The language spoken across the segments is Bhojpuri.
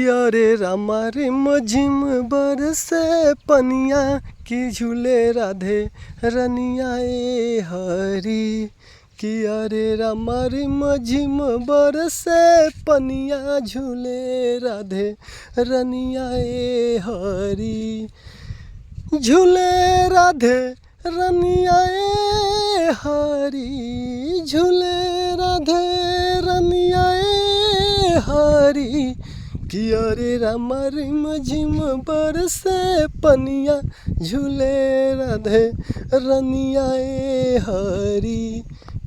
किया रे रामा रे मझिम बरसे पनिया की झूले राधे रनिया ए हरी। किया रे रामा रे मझिम बरसे पनिया झूले राधे रनिया ए हरी। झूले राधे रनिया ए हरी, झूले राधे रनिया ए हरी। किया रे रामा रे मझिम बरसे पनिया झूले राधे रनिया ए हरी।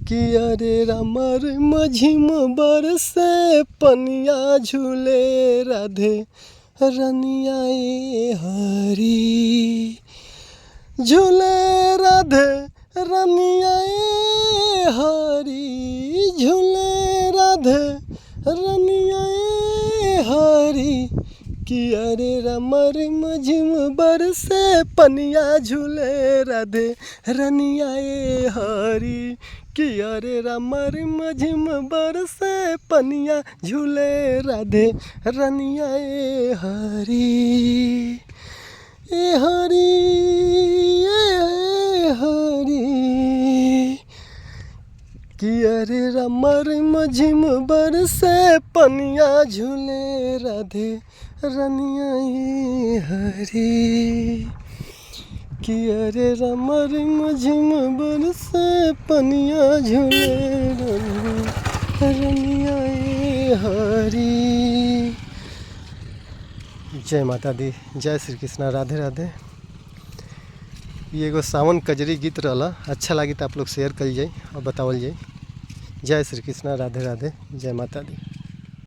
किया रे रामा रे मझिम बरसे पनिया झूले राधे रनिया ए हरी। झूले राधे रनिया ए हरी, झूले राधे रनिया ए हरी। किया रे रामा रे मझिम बरसे पनिया झूले राधे रनिया ए हरी। किया रे रामा रे मझिम बरसे पनिया झूले राधे रनिया ए हरी। ए हरी ए हरी। किया रे रामा रे मझिम बरसे पनिया झूले राधे रनिया ए हरी। किया रे रामा रे मझिम बरसे पनिया झूले राधे रनिया ए हरी। जय माता दी, जय श्री कृष्णा, राधे राधे। ये एगो सावन कजरी गीत रहला, अच्छा लगी तो आप लोग शेयर कल जाए और बतावल जाए। जय श्री कृष्णा, राधे राधे, जय माता दी।